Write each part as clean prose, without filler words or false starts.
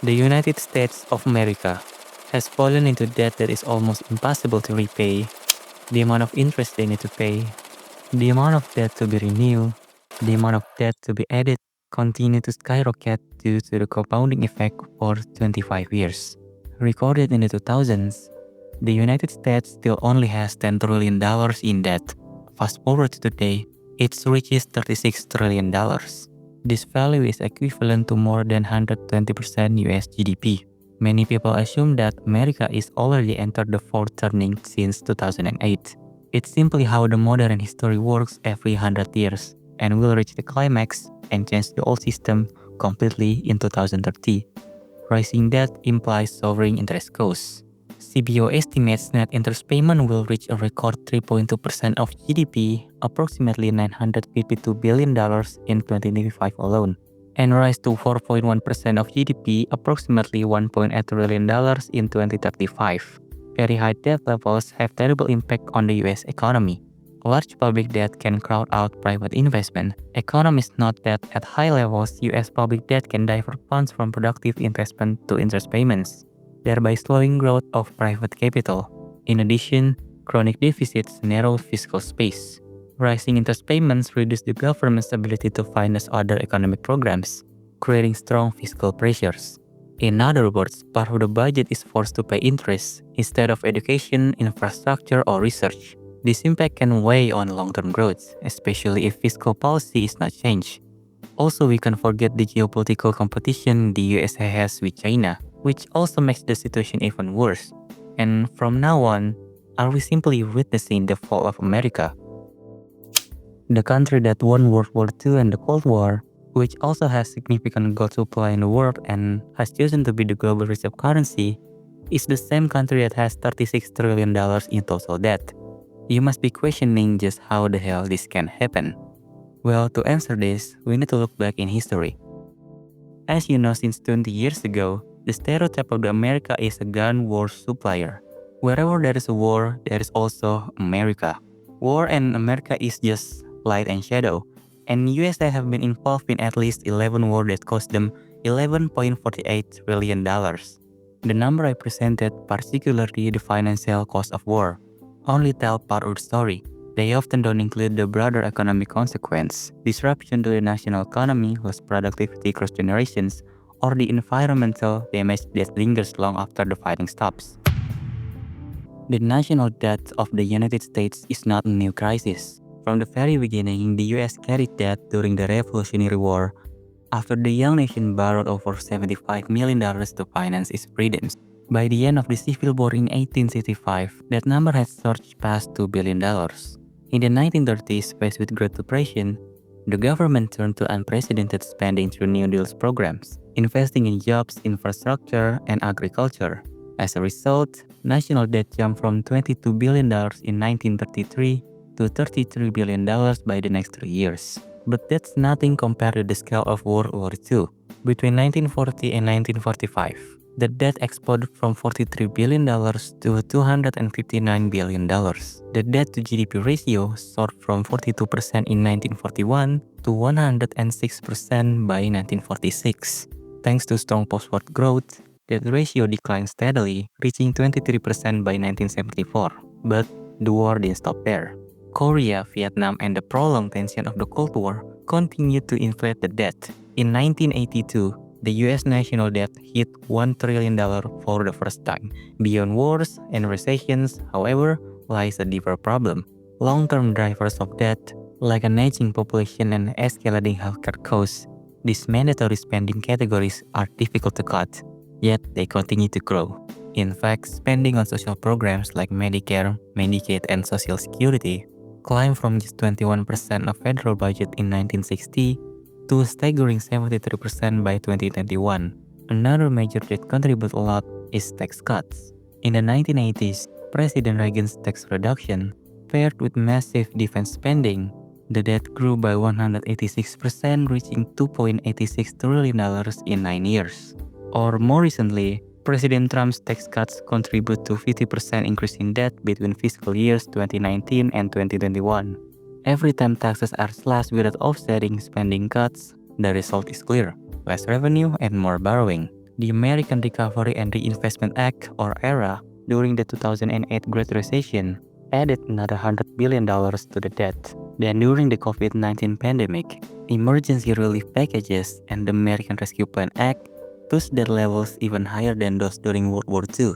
The United States of America has fallen into debt that is almost impossible to repay. The amount of interest they need to pay, the amount of debt to be renewed, the amount of debt to be added continue to skyrocket due to the compounding effect for 25 years. Recorded in the 2000s, the United States still only has $10 trillion in debt. Fast forward to today, it reaches $36 trillion. This value is equivalent to more than 120% US GDP. Many people assume that America is already entered the fourth turning since 2008. It's simply how the modern history works every 100 years, and will reach the climax and change the old system completely in 2030. Rising debt implies soaring interest costs. CBO estimates net interest payment will reach a record 3.2% of GDP, approximately $952 billion in 2025 alone, and rise to 4.1% of GDP, approximately $1.8 trillion in 2035. Very high debt levels have terrible impact on the US economy. Large public debt can crowd out private investment. Economists note that at high levels, US public debt can divert funds from productive investment to interest payments, thereby slowing growth of private capital. In addition, chronic deficits narrow fiscal space. Rising interest payments reduce the government's ability to finance other economic programs, creating strong fiscal pressures. In other words, part of the budget is forced to pay interest instead of education, infrastructure, or research. This impact can weigh on long-term growth, especially if fiscal policy is not changed. Also, we can't forget the geopolitical competition the USA has with China, which also makes the situation even worse. And from now on, are we simply witnessing the fall of America? The country that won World War II and the Cold War, which also has significant gold supply in the world and has chosen to be the global reserve currency, is the same country that has $36 trillion in total debt. You must be questioning just how the hell this can happen. Well, to answer this, we need to look back in history. As you know, since 20 years ago, the stereotype of the America is a gun war supplier. Wherever there is a war, there is also America. War and America is just light and shadow, and USA have been involved in at least 11 wars that cost them $11.48 trillion. The number I presented, particularly the financial cost of war, only tell part of the story. They often don't include the broader economic consequence, disruption to the national economy, lost productivity across generations, or the environmental damage that lingers long after the fighting stops. The national debt of the United States is not a new crisis. From the very beginning, the US carried debt during the Revolutionary War after the young nation borrowed over $75 million to finance its freedoms. By the end of the Civil War in 1865, that number had surged past $2 billion. In the 1930s, faced with Great Depression, the government turned to unprecedented spending through New Deal programs, investing in jobs, infrastructure, and agriculture. As a result, national debt jumped from $22 billion in 1933 to $33 billion by the next 3 years. But that's nothing compared to the scale of World War II. Between 1940 and 1945, the debt exploded from $43 billion to $259 billion. The debt to GDP ratio soared from 42% in 1941 to 106% by 1946. Thanks to strong post-war growth, that ratio declined steadily, reaching 23% by 1974. But the war didn't stop there. Korea, Vietnam, and the prolonged tension of the Cold War continued to inflate the debt. In 1982, the US national debt hit $1 trillion for the first time. Beyond wars and recessions, however, lies a deeper problem. Long-term drivers of debt, like an aging population and escalating healthcare costs, these mandatory spending categories are difficult to cut, yet they continue to grow. In fact, spending on social programs like Medicare, Medicaid, and Social Security climbed from just 21% of federal budget in 1960 to a staggering 73% by 2021. Another major that contributes a lot is tax cuts. In the 1980s, President Reagan's tax reduction, paired with massive defense spending, the debt grew by 186%, reaching $2.86 trillion in 9 years. Or more recently, President Trump's tax cuts contribute to 50% increase in debt between fiscal years 2019 and 2021. Every time taxes are slashed without offsetting spending cuts, the result is clear: less revenue and more borrowing. The American Recovery and Reinvestment Act, or ERA, during the 2008 Great Recession, added another $100 billion to the debt. Then during the COVID-19 pandemic, emergency relief packages and the American Rescue Plan Act pushed their levels even higher than those during World War II.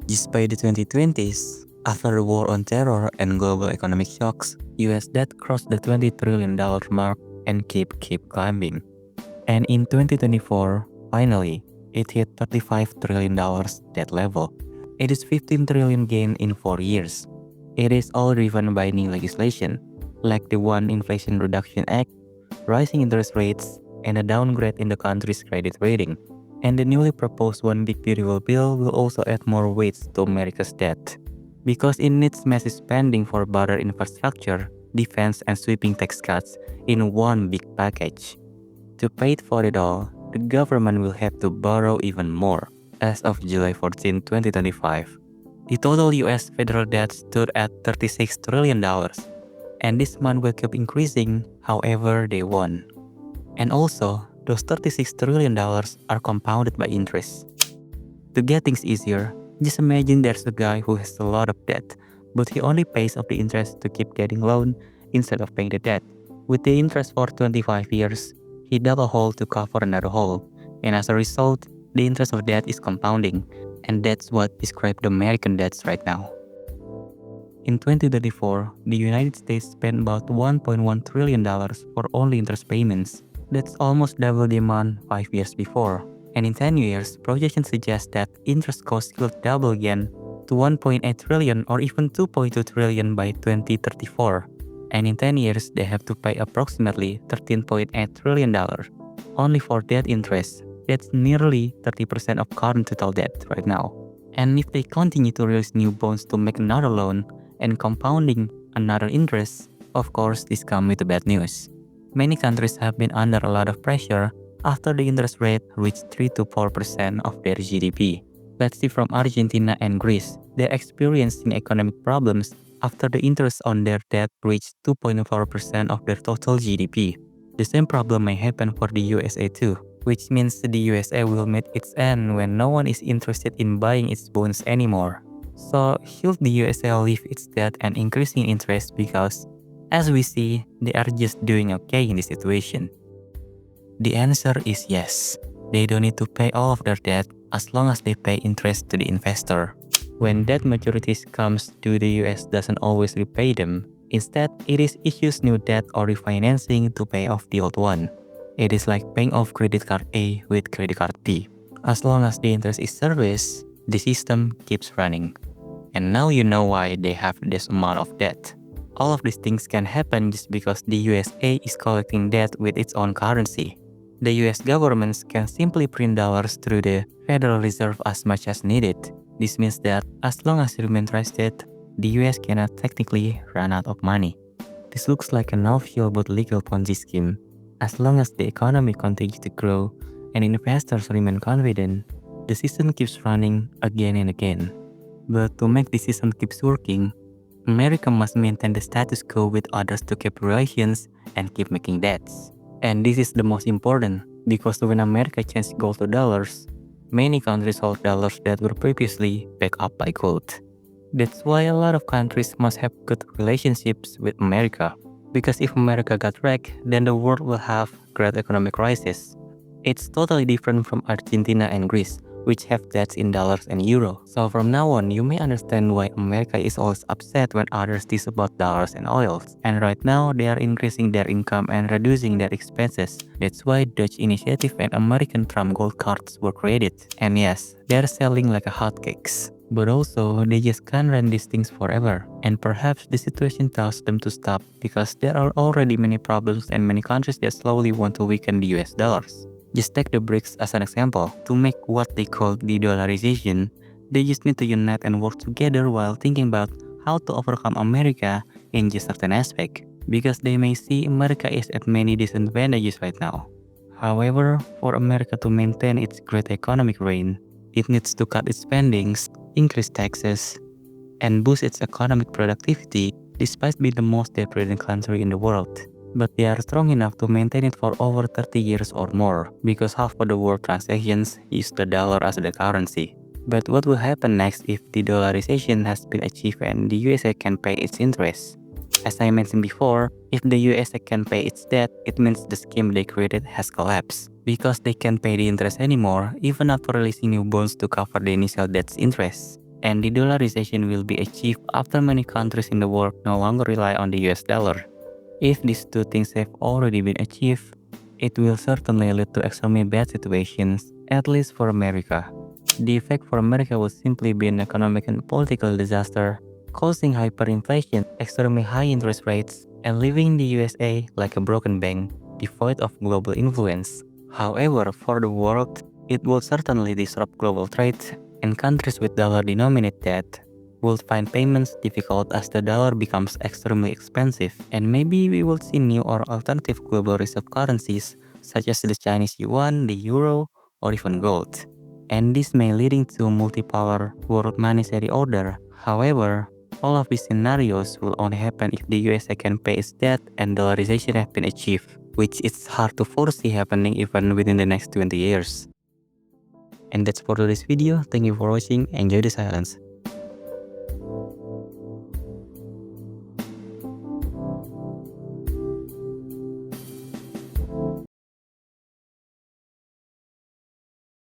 Just by the 2020s, after the war on terror and global economic shocks, US debt crossed the $20 trillion mark and keep climbing. And in 2024, finally, it hit $35 trillion debt level. It is 15 trillion gain in 4 years. It is all driven by new legislation, like the One Inflation Reduction Act, rising interest rates, and a downgrade in the country's credit rating. And the newly proposed One Big Beautiful Bill will also add more weight to America's debt, because it needs massive spending for broader infrastructure, defense, and sweeping tax cuts in one big package. To pay for it all, the government will have to borrow even more. As of July 14, 2025, the total US federal debt stood at $36 trillion, and this month will keep increasing however they want. And also, those $36 trillion are compounded by interest. To get things easier, just imagine there's a guy who has a lot of debt, but he only pays off the interest to keep getting loan instead of paying the debt. With the interest for 25 years, he dug a hole to cover another hole, and as a result, the interest of debt is compounding, and that's what describes the American debts right now. In 2024, the United States spent about $1.1 trillion for only interest payments. That's almost double the amount 5 years before. And in 10 years, projections suggest that interest costs will double again to 1.8 trillion or even 2.2 trillion by 2034. And in 10 years, they have to pay approximately $13.8 trillion only for debt interest. That's nearly 30% of current total debt right now. And if they continue to release new bonds to make another loan and compounding another interest, of course, this comes with bad news. Many countries have been under a lot of pressure after the interest rate reached 3 to 4% of their GDP. Let's see from Argentina and Greece. They're experiencing economic problems after the interest on their debt reached 2.4% of their total GDP. The same problem may happen for the USA too, which means the USA will meet its end when no one is interested in buying its bonds anymore. So should the USA leave its debt and increasing interest because, as we see, they are just doing okay in this situation? The answer is yes. They don't need to pay all of their debt as long as they pay interest to the investor. When debt maturities comes due, the US doesn't always repay them. Instead, it is issues new debt or refinancing to pay off the old one. It is like paying off credit card A with credit card B. As long as the interest is serviced, the system keeps running. And now you know why they have this amount of debt. All of these things can happen just because the USA is collecting debt with its own currency. The US governments can simply print dollars through the Federal Reserve as much as needed. This means that as long as you remain trusted, the US cannot technically run out of money. This looks like an official but legal Ponzi scheme. As long as the economy continues to grow and investors remain confident, the system keeps running again and again. But to make the system keeps working, America must maintain the status quo with others to keep relations and keep making debts. And this is the most important, because when America changed gold to dollars, many countries hold dollars that were previously backed up by gold. That's why a lot of countries must have good relationships with America. Because if America got wrecked, then the world will have great economic crisis. It's totally different from Argentina and Greece, which have debts in dollars and euro. So from now on, you may understand why America is always upset when others diss about dollars and oils. And right now, they are increasing their income and reducing their expenses. That's why Dutch Initiative and American Trump gold cards were created. And yes, they're selling like a hotcakes. But also, they just can't run these things forever. And perhaps the situation tells them to stop because there are already many problems and many countries that slowly want to weaken the US dollars. Just take the BRICS as an example. To make what they call de-dollarization, they just need to unite and work together while thinking about how to overcome America in just certain aspect, because they may see America is at many disadvantages right now. However, for America to maintain its great economic reign, it needs to cut its spendings, increase taxes, and boost its economic productivity despite being the most debt-ridden country in the world. but they are strong enough to maintain it for over 30 years or more, because half of the world transactions use the dollar as the currency. But what will happen next if the dollarization has been achieved and the USA can pay its interest? As I mentioned before, if the USA can pay its debt, it means the scheme they created has collapsed. Because they can't pay the interest anymore, even after releasing new bonds to cover the initial debt's interest. And the dollarization will be achieved after many countries in the world no longer rely on the US dollar. If these two things have already been achieved, it will certainly lead to extremely bad situations, at least for America. The effect for America would simply be an economic and political disaster, causing hyperinflation, extremely high interest rates, and leaving the USA like a broken bank, devoid of global influence. However, for the world, it will certainly disrupt global trade, and countries with dollar-denominated debt will find payments difficult as the dollar becomes extremely expensive, and maybe we will see new or alternative global reserve currencies such as the Chinese yuan, the euro, or even gold. And this may leading to a multipolar world monetary order. However, all of these scenarios will only happen if the USA can pay its debt and dollarization have been achieved, which it's hard to foresee happening even within the next 20 years. And that's for today's video. Thank you for watching. Enjoy the silence.